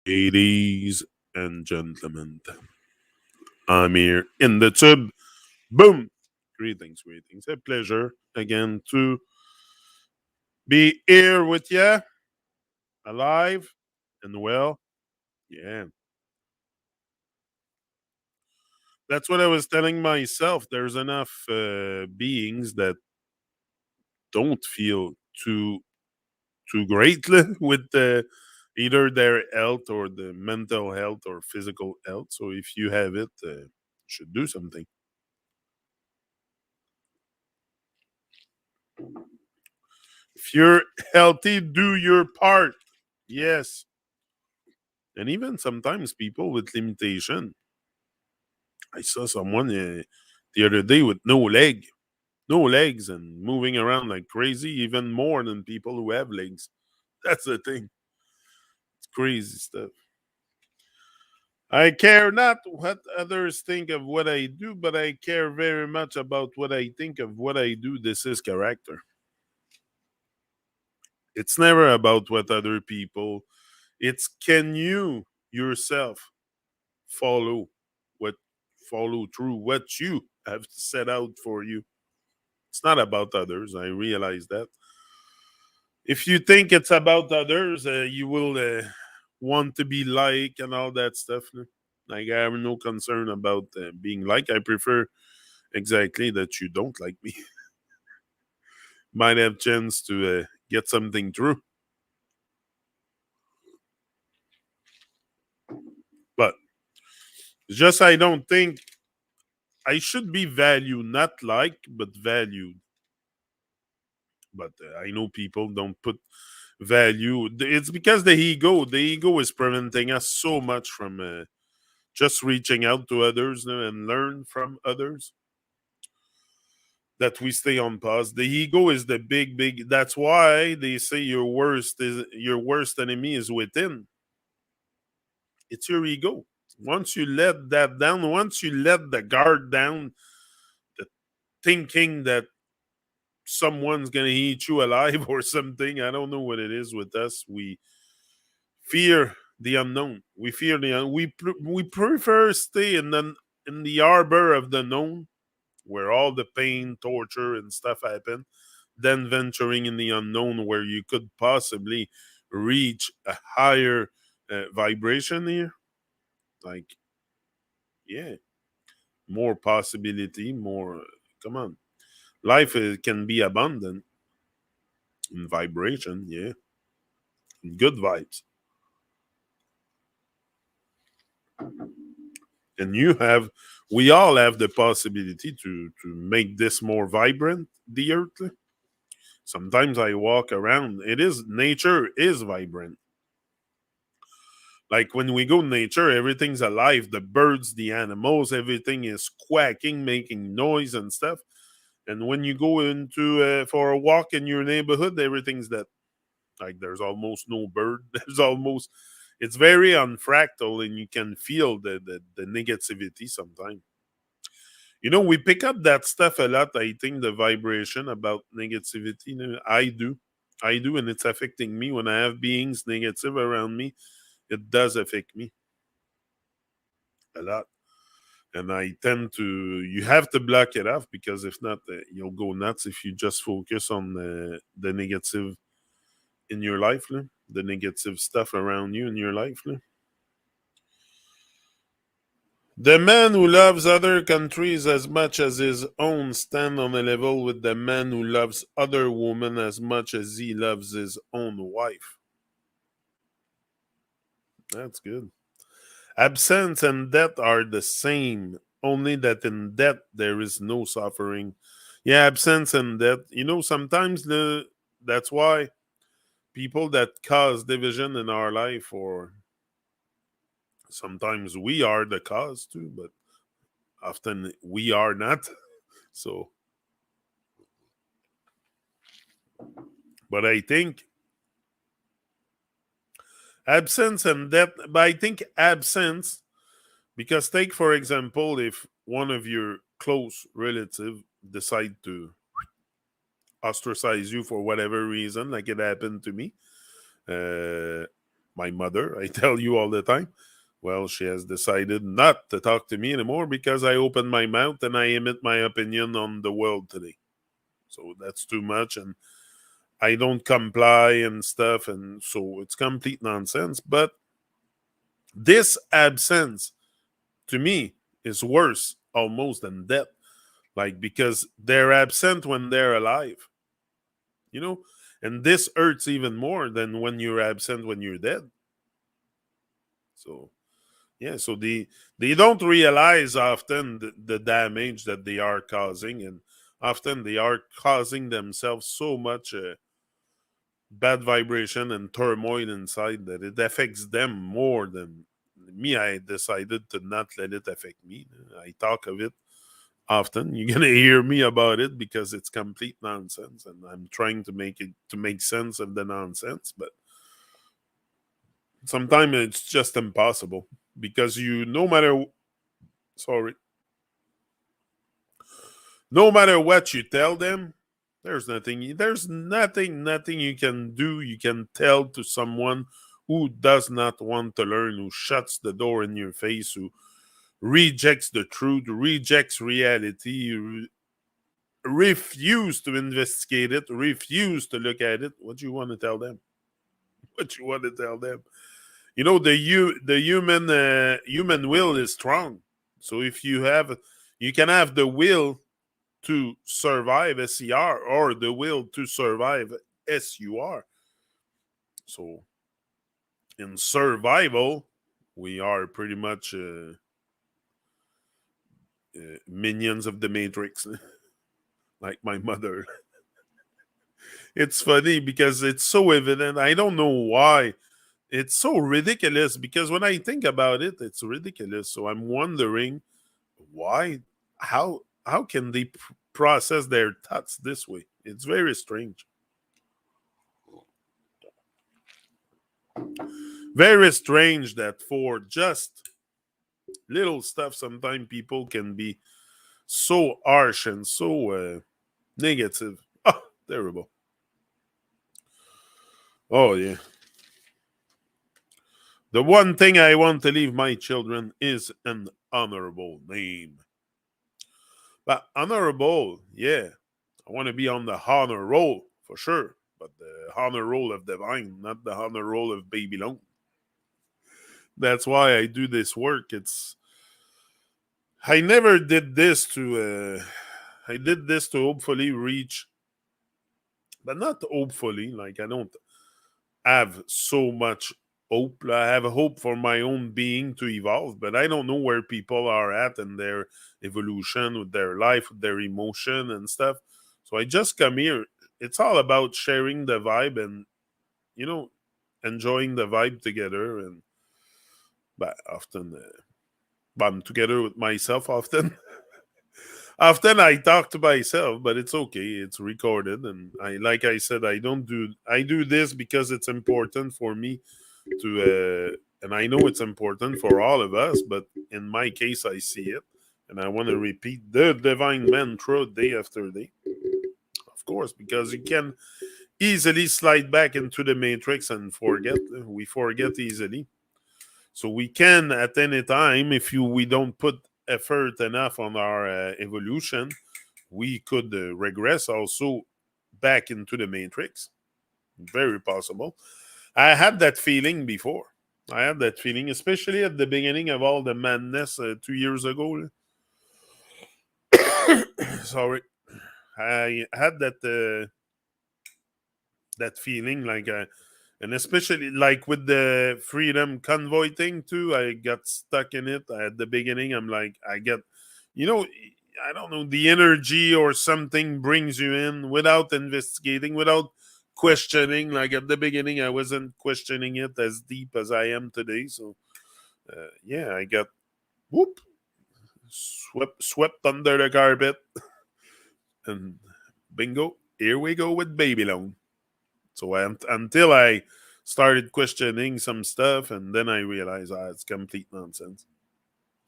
Ladies and gentlemen, I'm here in the tube. Boom! Greetings, greetings. A pleasure again to be here with you, alive and well. Yeah, that's what I was telling myself. There's enough beings that don't feel too greatly with either their health or the mental health or physical health. So if you have it, you should do something. If you're healthy, do your part. Yes. And even sometimes people with limitation. I saw someone the other day with no legs, and moving around like crazy, even more than people who have legs. That's the thing. It's crazy stuff. I care not what others think of what I do, but I care very much about what I think of what I do. This is character. It's never about what other people. It's can you yourself follow what follow through what you have set out for you. It's not about others. I realize that. If you think it's about others, you will want to be like and all that stuff. No? Like I have no concern about being like. I prefer exactly that you don't like me. Might have chance to get something through, but just I don't think I should be valued, not like, but valued. But I know people don't put value. It's because the ego is preventing us so much from just reaching out to others, and learn from others, that we stay on pause. The ego is the big. That's why they say your worst enemy is within. It's your ego. Once you let that down, once you let the guard down, the thinking that someone's gonna eat you alive or something. I don't know what it is with us. We fear the unknown. We fear we prefer stay in the harbor of the known, where all the pain, torture, and stuff happen, than venturing in the unknown, where you could possibly reach a higher vibration here. Like, yeah, more possibility, more. Come on, life can be abundant in vibration. Yeah, good vibes. And we all have the possibility to make this more vibrant, the earth. Sometimes I walk around, it is nature is vibrant. Like when we go in nature, everything's alive, the birds, the animals, everything is quacking, making noise and stuff. And when you go into for a walk in your neighborhood, everything's that. Like there's almost no bird. There's almost it's very unfractal, and you can feel the negativity sometimes. We pick up that stuff a lot. I think the vibration about negativity. I do, and it's affecting me when I have beings negative around me. It does affect me a lot, and I tend to. You have to block it off, because if not, you'll go nuts if you just focus on the negative in your life, the negative stuff around you in your life. The man who loves other countries as much as his own stand on a level with the man who loves other women as much as he loves his own wife. That's good. Absence and death are the same, only that in death there is no suffering. Yeah, absence and death. Sometimes that's why people that cause division in our life, or sometimes we are the cause too, but often we are not. So, but I think absence and death, but I think absence, because take for example, if one of your close relative decide to ostracize you for whatever reason, like it happened to me, uh, My mother, I tell you all the time. Well, she has decided not to talk to me anymore because I open my mouth and I emit my opinion on the world today. So that's too much, and I don't comply and stuff, and so it's complete nonsense. But this absence, to me, is worse almost than death. Like, because they're absent when they're alive, you know? And this hurts even more than when you're absent when you're dead. So, yeah, so they don't realize often the damage that they are causing, and often they are causing themselves so much bad vibration and turmoil inside that it affects them more than me. I decided to not let it affect me. I talk of it often. You're gonna hear me about it because it's complete nonsense, and I'm trying to make sense of the nonsense. But sometimes it's just impossible because no matter, sorry, no matter what you tell them, there's nothing you can do, you can tell to someone who does not want to learn, who shuts the door in your face, who rejects the truth, rejects reality, refuse to investigate it, refuse to look at it. What do you want to tell them? What you want to tell them? The human will is strong. So if you can have the will to survive SCR or the will to survive SUR. So in survival, we are pretty much minions of the Matrix, like my mother. It's funny because it's so evident. I don't know why. It's so ridiculous because when I think about it, it's ridiculous. So I'm wondering why, how can they process their thoughts this way? It's very strange. Very strange that for just little stuff, sometimes people can be so harsh and so negative. Oh, terrible. Oh, yeah. The one thing I want to leave my children is an honorable name. But honorable, yeah. I want to be on the honor roll for sure. But the honor roll of divine, not the honor roll of Babylon. That's why I do this work. I never did this to I did this to hopefully reach, but not hopefully, like I don't have so much hope. I have a hope for my own being to evolve, but I don't know where people are at in their evolution with their life, with their emotion and stuff. So I just come here. It's all about sharing the vibe and, you know, enjoying the vibe together. And but often, I'm together with myself often. Often I talk to myself, but it's okay. It's recorded, and like I said, I do this because it's important for me to, and I know it's important for all of us. But in my case, I see it, and I want to repeat the divine mantra day after day, of course, because you can easily slide back into the matrix and forget. We forget easily, so we can at any time, if we don't put effort enough on our evolution, we could regress also back into the matrix. Very possible. I had that feeling before. I had that feeling, especially at the beginning of all the madness 2 years ago. Sorry, I had that feeling, like, and especially like with the freedom convoy thing too. I got stuck in it at the beginning. I'm like, you know, I don't know, the energy or something brings you in without investigating, without questioning. Like at the beginning, I wasn't questioning it as deep as I am today. So yeah, I got whoop swept under the carpet, and bingo, here we go with Babylon. So until I started questioning some stuff, and then I realized, it's complete nonsense.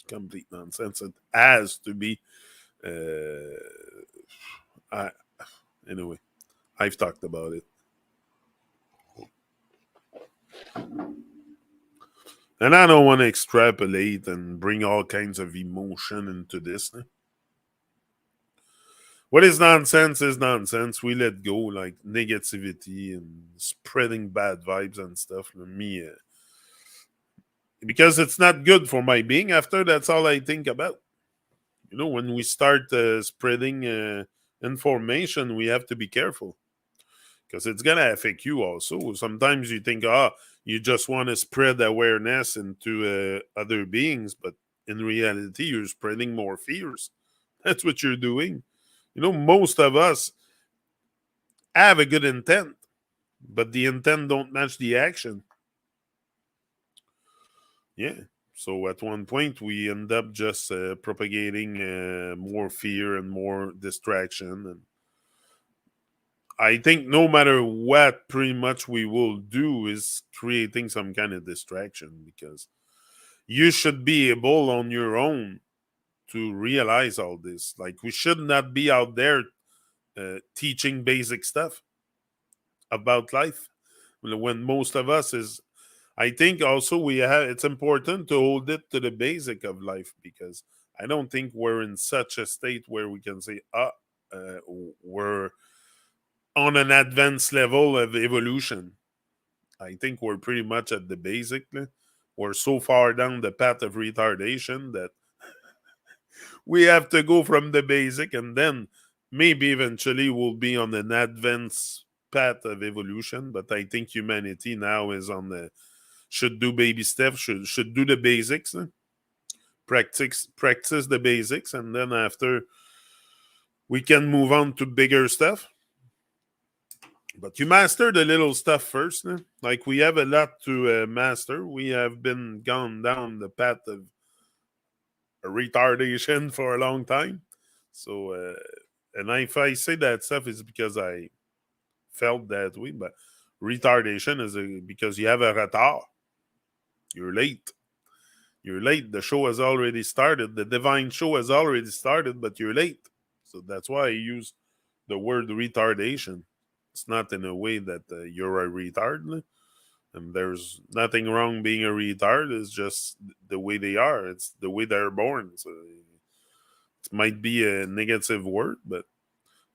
Complete nonsense. It has to be. Uh, I, anyway, I've talked about it. And I don't want to extrapolate and bring all kinds of emotion into this. What is nonsense is nonsense. We let go, like negativity and spreading bad vibes and stuff. Me, because it's not good for my being. After that's all I think about. When we start spreading information, we have to be careful because it's gonna affect you also. Sometimes you think, you just want to spread awareness into other beings, but in reality, you're spreading more fears. That's what you're doing. Most of us have a good intent, but the intent don't match the action. Yeah. So at one point, we end up just propagating more fear and more distraction. And I think no matter what, pretty much we will do is creating some kind of distraction because you should be able on your own to realize all this. Like we should not be out there teaching basic stuff about life when most of us is. I think also we have. It's important to hold it to the basic of life because I don't think we're in such a state where we can say, we're on an advanced level of evolution. I think we're pretty much at the basic. We're so far down the path of retardation that we have to go from the basic and then maybe eventually we'll be on an advanced path of evolution. But I think humanity now is on the should do baby steps, should do the basics, practice the basics, and then after we can move on to bigger stuff. But you master the little stuff first. Like we have a lot to master. We have been gone down the path of retardation for a long time. So, and if I say that stuff, it's because I felt that way. But retardation is because you have a retard. You're late. You're late. The show has already started. The divine show has already started, but you're late. So that's why I use the word retardation. It's not in a way that you're a retard. And there's nothing wrong being a retard. It's just the way they are. It's the way they're born. So it might be a negative word, but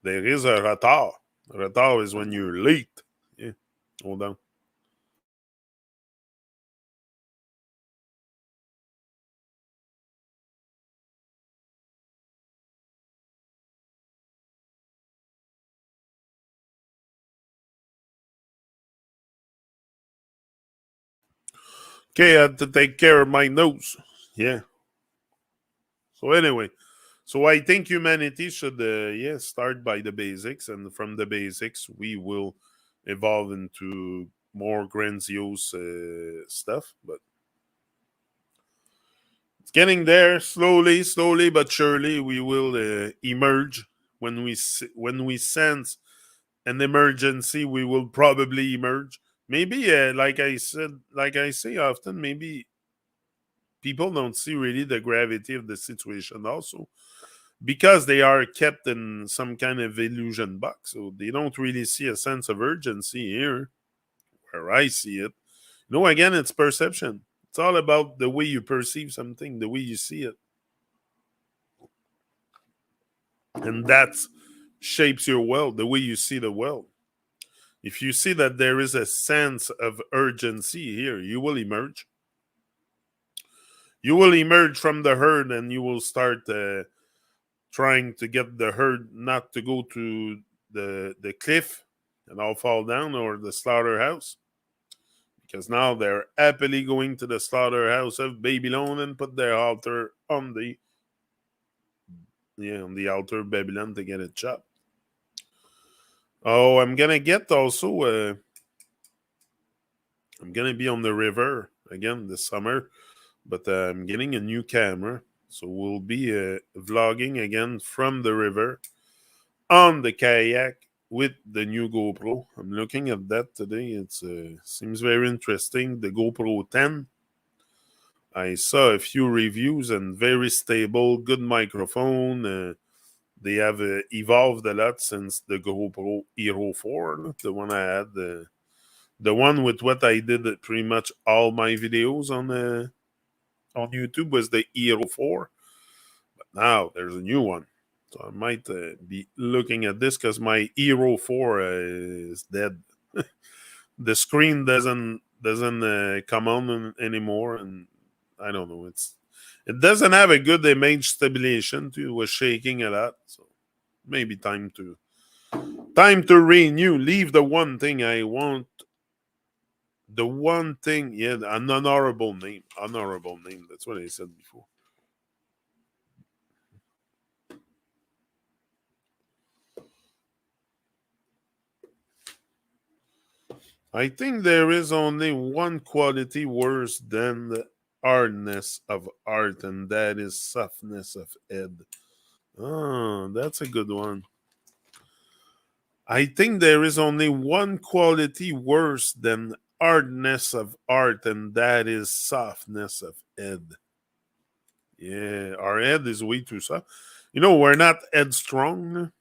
there is a retard. Retard is when you're late. Yeah. Hold on. Okay, I have to take care of my nose. Yeah. So anyway, so I think humanity should, start by the basics, and from the basics we will evolve into more grandiose stuff. But it's getting there slowly, slowly but surely. We will emerge when we sense an emergency. We will probably emerge. Maybe, like I say often, maybe people don't see really the gravity of the situation. Also, because they are kept in some kind of illusion box. So they don't really see a sense of urgency here, where I see it. Again, it's perception. It's all about the way you perceive something, the way you see it. And that shapes your world, the way you see the world. If you see that there is a sense of urgency here, you will emerge. You will emerge from the herd and you will start trying to get the herd not to go to the cliff and all fall down, or the slaughterhouse, because now they're happily going to the slaughterhouse of Babylon and put their altar on the altar of Babylon to get it chopped. Oh, I'm gonna be on the river again this summer, but I'm getting a new camera, so we'll be vlogging again from the river on the kayak with the new GoPro. I'm looking at that today. It seems very interesting. The GoPro 10. I saw a few reviews and very stable, good microphone. They have evolved a lot since the GoPro Hero 4, the one I had The one with what I did pretty much all my videos on YouTube was the Hero 4. But now there's a new one. So I might be looking at this because my Hero 4 is dead. The screen doesn't come on anymore, and I don't know. It doesn't have a good image stabilization too. It was shaking a lot, so maybe time to renew. Leave the one thing I want. The one thing, yeah, an honorable name. Honorable name. That's what I said before. I think there is only one quality worse than the hardness of art, and that is softness of Ed. Oh, that's a good one. I think there is only one quality worse than hardness of art, and that is softness of Ed. Yeah, our head is way too soft. We're not headstrong,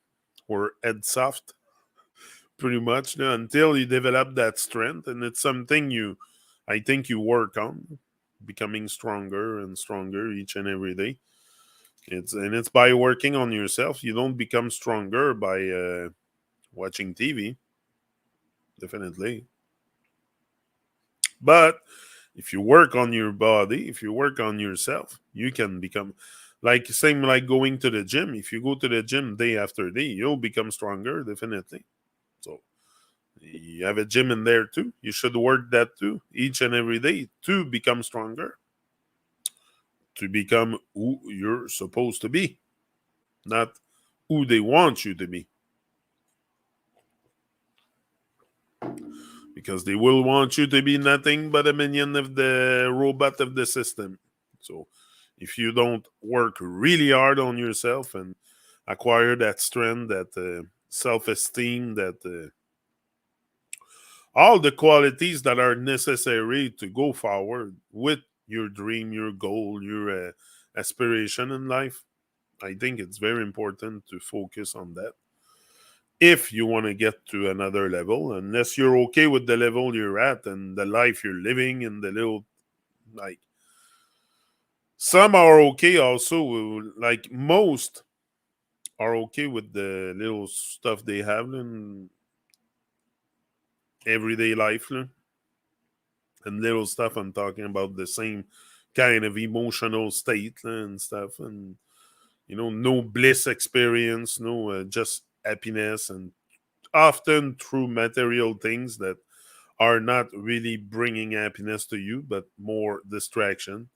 we're head soft, pretty much, until you develop that strength. And it's something I think you work on, becoming stronger and stronger each and every day. It's by working on yourself. You don't become stronger by watching TV, definitely. But if you work on your body, if you work on yourself, you can become same like going to the gym. If you go to the gym day after day, you'll become stronger, definitely. So you have a gym in there too. You should work that too, each and every day, to become stronger, to become who you're supposed to be, not who they want you to be. Because they will want you to be nothing but a minion of the robot of the system. So if you don't work really hard on yourself and acquire that strength, that self-esteem, that all the qualities that are necessary to go forward with your dream, your goal, your aspiration in life, I think it's very important to focus on that if you want to get to another level, unless you're okay with the level you're at and the life you're living and the little, like, some are okay also, like most are okay with the little stuff they have in everyday life, and little stuff. I'm talking about the same kind of emotional state and stuff, and no bliss experience, no just happiness, and often through material things that are not really bringing happiness to you, but more distraction,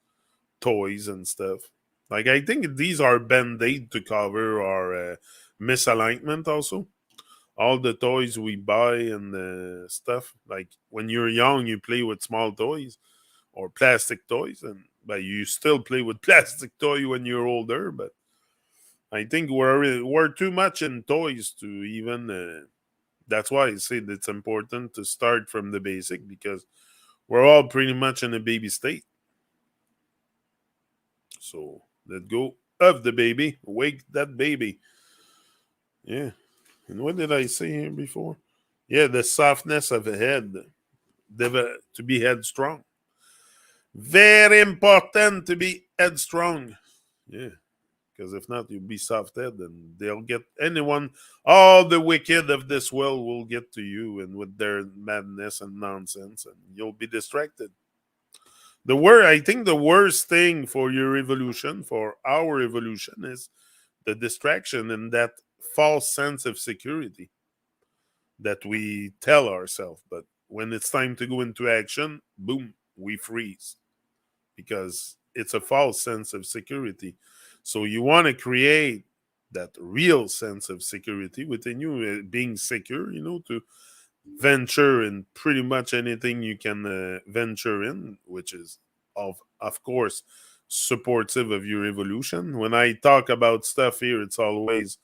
toys and stuff. Like, I think these are band-aid to cover our misalignment also. All the toys we buy and stuff. Like, when you're young, you play with small toys or plastic toys, and but you still play with plastic toy when you're older. But I think we're too much in toys to even. That's why I say that it's important to start from the basic, because we're all pretty much in a baby state. So let go of the baby, wake that baby. Yeah. And what did I say here before? Yeah, the softness of the head, to be headstrong. Very important to be headstrong. Yeah, because if not, you'll be soft head, and they'll get anyone. All the wicked of this world will get to you, and with their madness and nonsense, and you'll be distracted. I think the worst thing for your evolution, for our evolution, is the distraction and that false sense of security that we tell ourselves. But when it's time to go into action, boom, we freeze, because it's a false sense of security. So you want to create that real sense of security within you, being secure, to venture in pretty much anything you can venture in, which is of course supportive of your evolution. When I talk about stuff here, it's always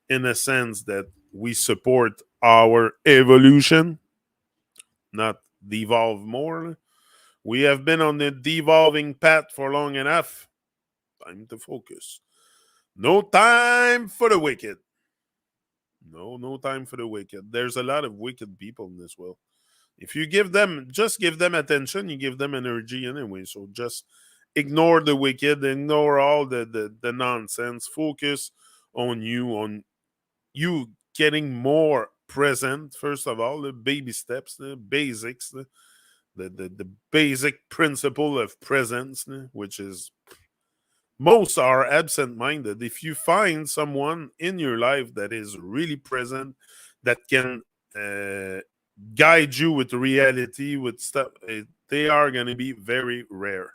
in a sense that we support our evolution, not devolve more. We have been on the devolving path for long enough. Time to focus. No time for the wicked. No time for the wicked. There's a lot of wicked people in this world. If you give them attention, you give them energy anyway. So just ignore the wicked, ignore all the nonsense. Focus on you getting more present. First of all, the baby steps, the basics, the basic principle of presence, which is most are absent minded. If you find someone in your life that is really present, that can uh, guide you with reality, with stuff, they are going to be very rare,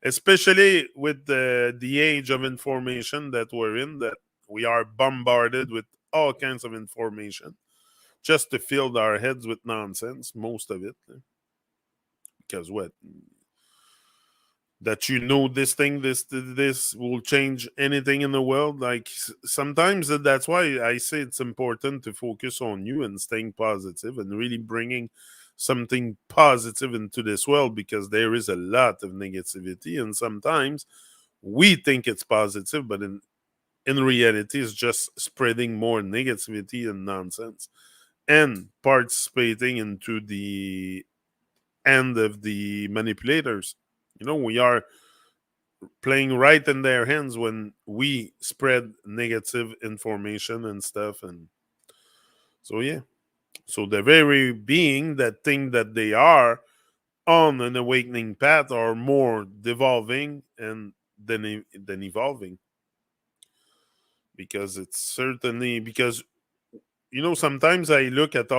especially with the age of information that we're in, that we are bombarded with all kinds of information just to fill our heads with nonsense, most of it. Because what? That you know this thing, this will change anything in the world. Like sometimes that's why I say it's important to focus on you and staying positive and really bringing something positive into this world, because there is a lot of negativity, and sometimes we think it's positive, but in reality it's just spreading more negativity and nonsense and participating into the end of the manipulators. We are playing right in their hands when we spread negative information and stuff. And so, yeah. So the very being that think that they are on an awakening path are more devolving and than evolving, because it's certainly because sometimes I look at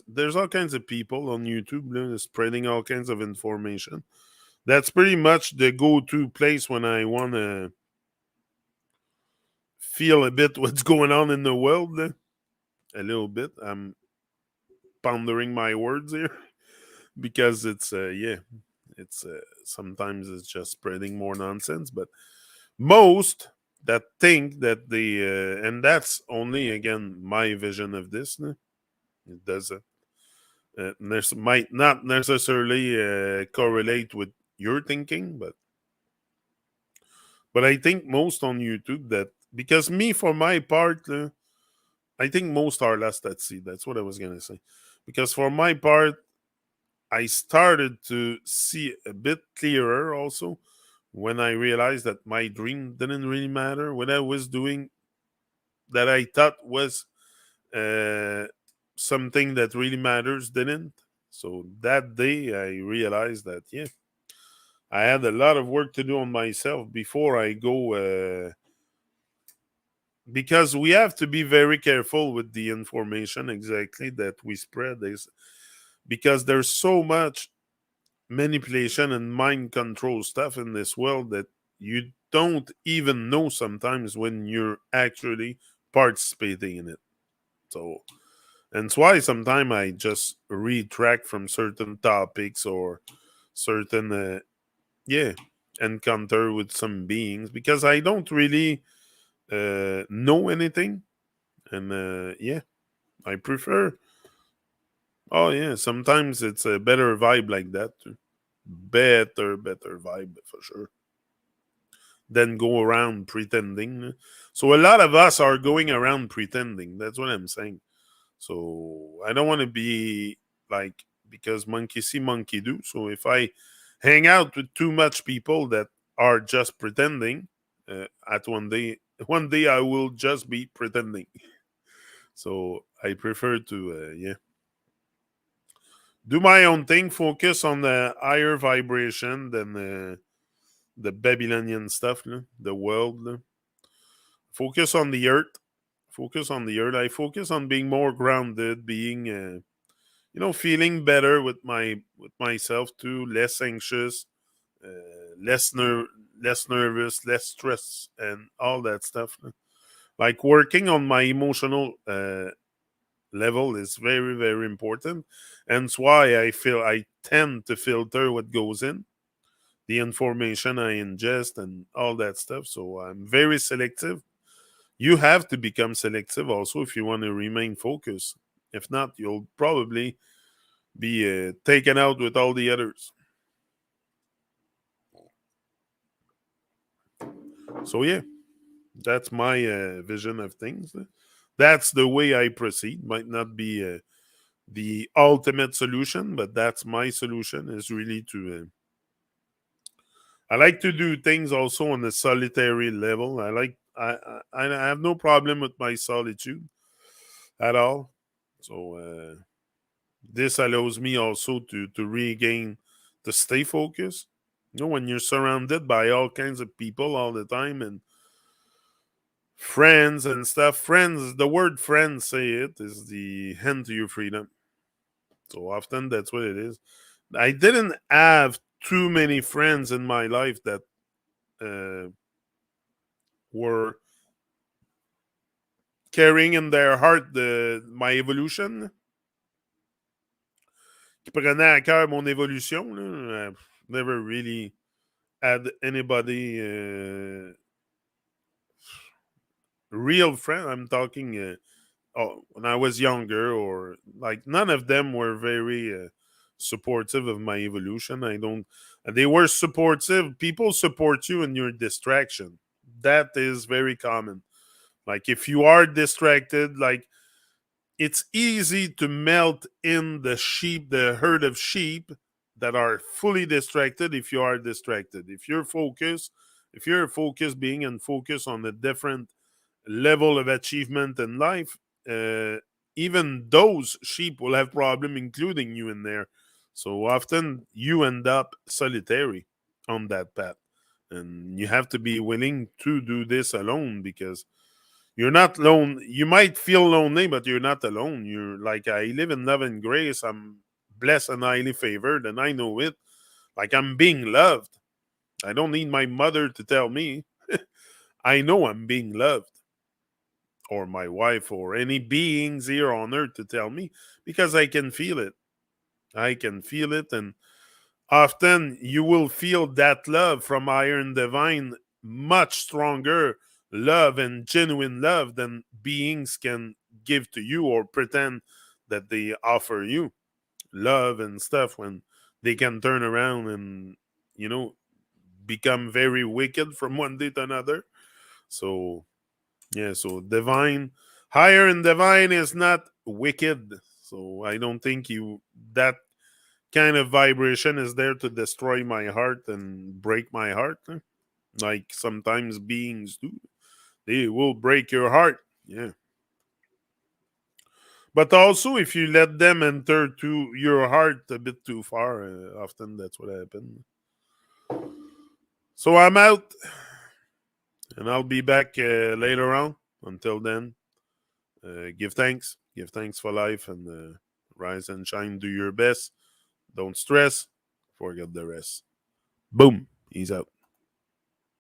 there's all kinds of people on YouTube spreading all kinds of information. That's pretty much the go-to place when I want to feel a bit what's going on in the world. A little bit. I'm pondering my words here because it's yeah, it's sometimes it's just spreading more nonsense, but most that think that and that's only again my vision of this. It doesn't might not necessarily correlate with your thinking, but I think most on YouTube that, because me for my part, I think most are lost at sea. That's what I was gonna say. Because for my part, I started to see a bit clearer also when I realized that my dream didn't really matter. What I was doing that I thought was uh, something that really matters didn't. So that day I realized that, yeah, I had a lot of work to do on myself before I go. Because we have to be very careful with the information exactly that we spread. Because there's so much manipulation and mind control stuff in this world that you don't even know sometimes when you're actually participating in it. So, and it's why sometimes I just retract from certain topics or certain, yeah, encounter with some beings, because I don't really know anything. And yeah, I prefer. Oh yeah, sometimes it's a better vibe like that too. Better vibe for sure. Than go around pretending. So a lot of us are going around pretending. That's what I'm saying. So I don't want to be like, because monkey see, monkey do. So if I hang out with too much people that are just pretending, at one day I will just be pretending. So I prefer to, yeah, do my own thing, focus on the higher vibration than the Babylonian stuff, the world. Focus on the earth. Focus on the earth. I focus on being more grounded, being, feeling better with myself too, less anxious, less nervous, less stress, and all that stuff. Like working on my emotional level is very, very important. And it's why I feel I tend to filter what goes in, the information I ingest, and all that stuff. So I'm very selective. You have to become selective also if you want to remain focused. If not, you'll probably be taken out with all the others. So, yeah, that's my vision of things. That's the way I proceed. Might not be the ultimate solution, but that's my solution. Is really to I like to do things also on a solitary level. I have no problem with my solitude at all. So this allows me also to regain, to stay focused. You know, when you're surrounded by all kinds of people all the time and friends and stuff. Friends, the word friends say it is the hand to your freedom. So often that's what it is. I didn't have too many friends in my life that uh, were carrying in their heart my evolution, qui prenaient à cœur mon évolution. Là. Never really had anybody real friend. I'm talking when I was younger, or like none of them were very supportive of my evolution. I don't. They were supportive. People support you in your distraction. That is very common. Like if you are distracted, like it's easy to melt in the herd of sheep that are fully distracted if you are distracted. If you're focused being and focus on a different level of achievement in life, uh, even those sheep will have problem including you in there. So often you end up solitary on that path. And you have to be willing to do this alone because you're not alone. You might feel lonely, but you're not alone. You're like, I live in love and grace. I'm blessed and highly favored, and I know it. Like I'm being loved. I don't need my mother to tell me. I know I'm being loved, or my wife, or any beings here on earth to tell me because I can feel it. I can feel it, and often you will feel that love from higher and divine much stronger love and genuine love than beings can give to you or pretend that they offer you love and stuff when they can turn around and you know become very wicked from one day to another. So yeah, so divine, higher and divine is not wicked. So I don't think you that kind of vibration is there to destroy my heart and break my heart, like sometimes beings do. They will break your heart. Yeah. But also, if you let them enter to your heart a bit too far, often that's what happens. So I'm out, and I'll be back later on. Until then, give thanks. Give thanks for life, and rise and shine. Do your best. Don't stress. Forget the rest. Boom. He's out.